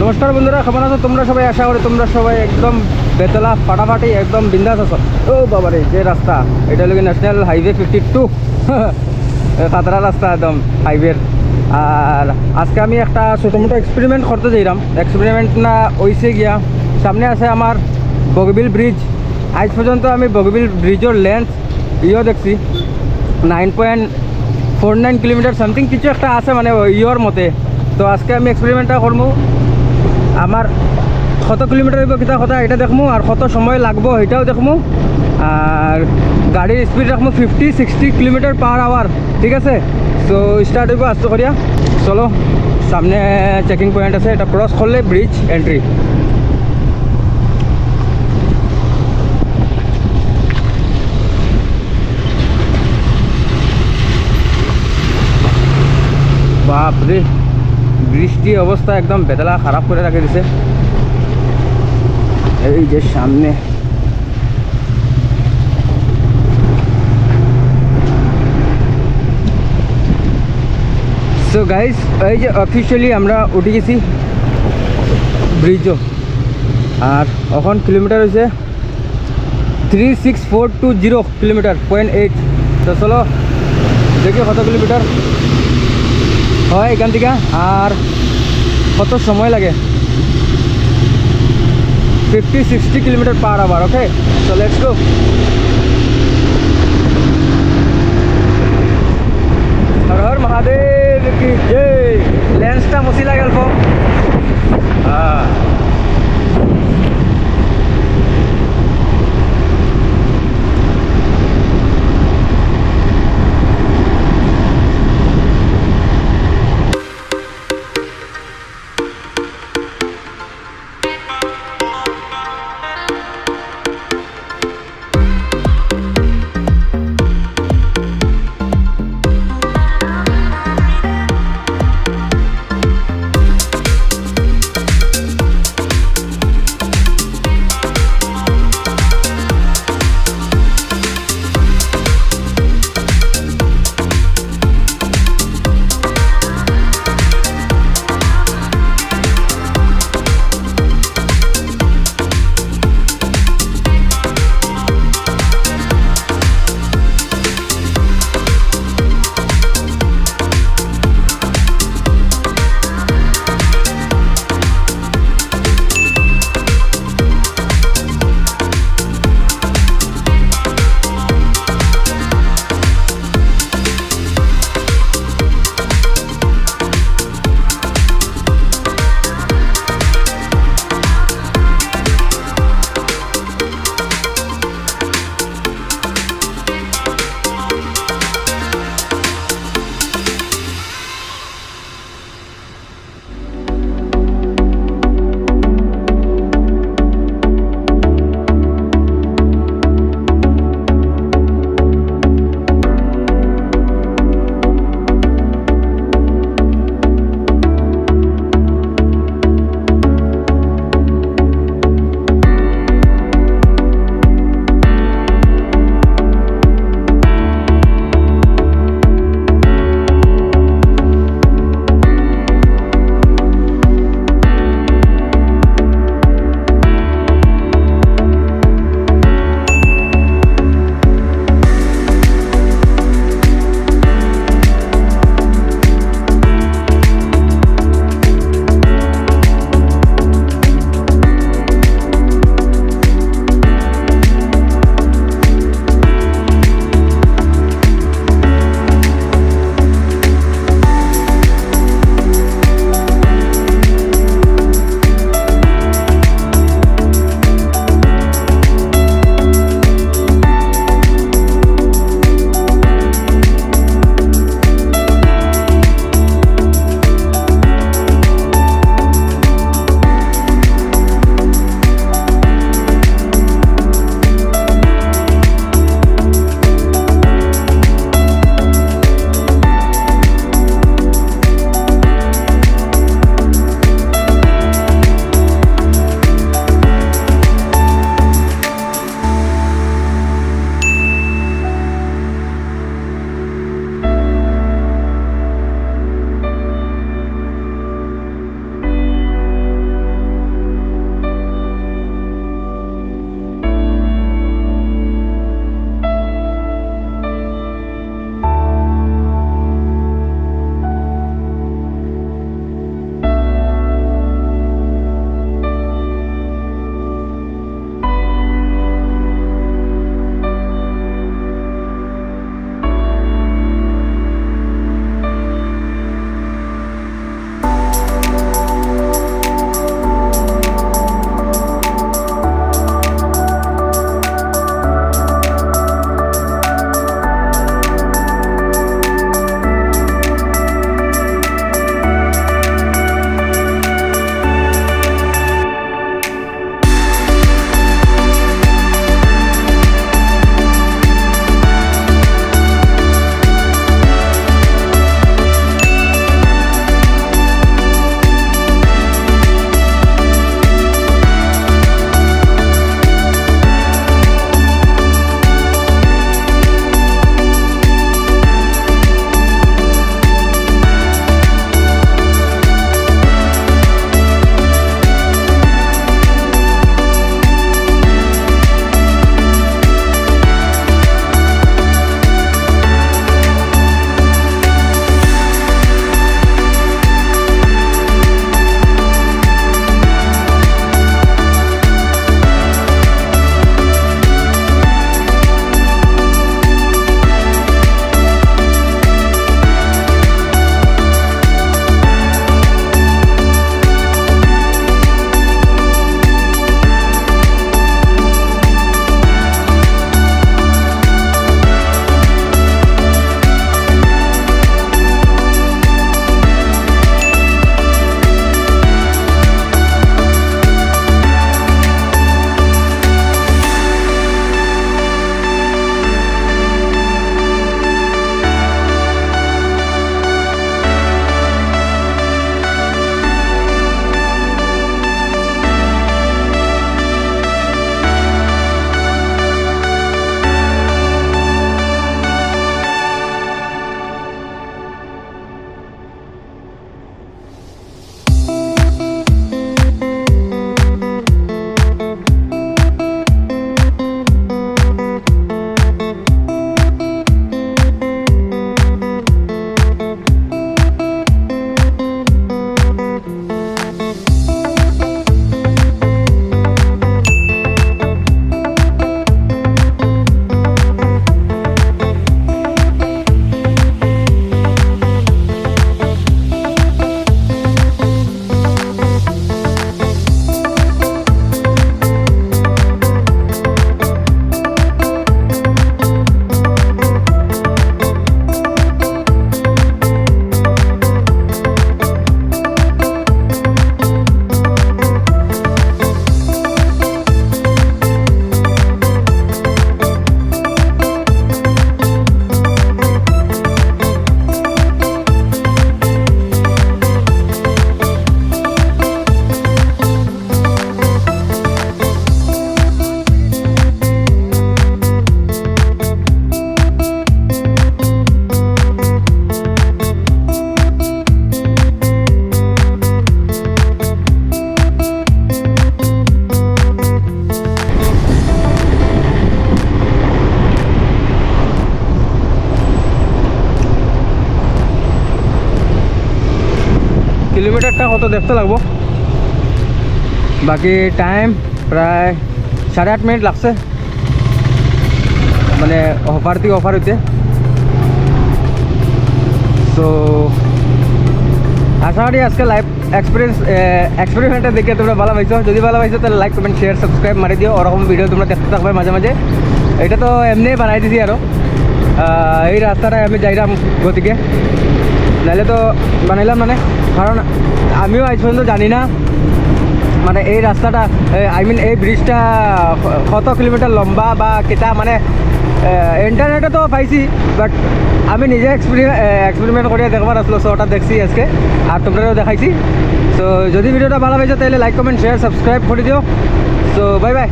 নমস্কার বন্ধুরা, কেমন আছো তোমরা সবাই? আশা করি তোমরা সবাই একদম বেতলা ফাটাফাটি একদম বিন্দাস আছো। ও বাবারে, যে রাস্তা এটা হলো ন্যাশনাল হাইওয়ে 52 খাতরা রাস্তা একদম হাইওয়ের। আর আজকে আমি একটা ছোটো মোটো এক্সপেরিমেন্ট করতে যাইলাম। এক্সপেরিমেন্ট না হইছে গিয়া, সামনে আছে আমার বগবিল ব্রিজ। আজ পর্যন্ত আমি বগবিল ব্রিজের লেন্থ দেখছি 9.49 কিলোমিটার সামথিং কিছু একটা আছে, মানে ইয়র মতে। তো আজকে আমি এক্সপেরিমেন্টটা করবো। আমার কত কিলোমিটার হইব কিতা কথা এটা দেখবো, আর কত সময় লাগবো এটাও দেখবো। আর গাড়ির স্পিড রাখবো 50-60 কিলোমিটার পার আওয়ার, ঠিক আছে? তো স্টার্ট হইব আস্তে করিয়া। চলো, সামনে চেকিং পয়েন্ট আছে, এটা ক্রস করলে ব্রিজ এন্ট্রি। বাপরে, বৃষ্টি অবস্থা একদম বেদলা খারাপ করে রাখে দিছে। এই যে সামনে সো গাইস, এই যে অফিসিয়ালি আমরা উঠে গেছি ব্রিজও। আর এখন কিলোমিটার হয়েছে 36420 কিলোমিটার 0.8। তো চলো দেখি কত কিলোমিটার হয় এখান থেকে আর কত সময় লাগে। 50-60 kilometre per hour. Okay, so let's go. Har Har Mahadev কি জয়। লেন্সটা মুছিলা গেল। কিলোমিটারটা কত দেখতে লাগবো। বাকি টাইম প্রায় 8.5 মিনিট লাগছে, মানে অফার থেকে অফার হইতে। তো আশা করি আজকে লাইভ এক্সপেরিমেন্টটা দেখে তোমরা ভালো পাইছো। যদি ভালো পাইছো তাহলে লাইক কমেন্ট শেয়ার সাবস্ক্রাইব মারি দিও। ওরকম ভিডিও তোমরা দেখতে থাকবে মাঝে মাঝে। এটা তো এমনি বানাই দিছি আরও, এই রাস্তাটায় আমি যাইলাম গতিকে, নাহলে তো বানাইলাম মানে। কারণ আমিও আজ পর্যন্ত জানি না মানে এই রাস্তাটা, আই মিন এই ব্রিজটা কত কিলোমিটার লম্বা বা কেটা, মানে ইন্টারনেটে তো পাইছি, বাট আমি নিজে এক্সপেরিমেন্ট করিয়া দেখবার আসলো। সো ওটা দেখছি আজকে, আর তোমরাও দেখাইছি। সো যদি ভিডিওটা ভালো পাইছো তাহলে লাইক কমেন্ট শেয়ার সাবস্ক্রাইব করে দিও। So bye bye.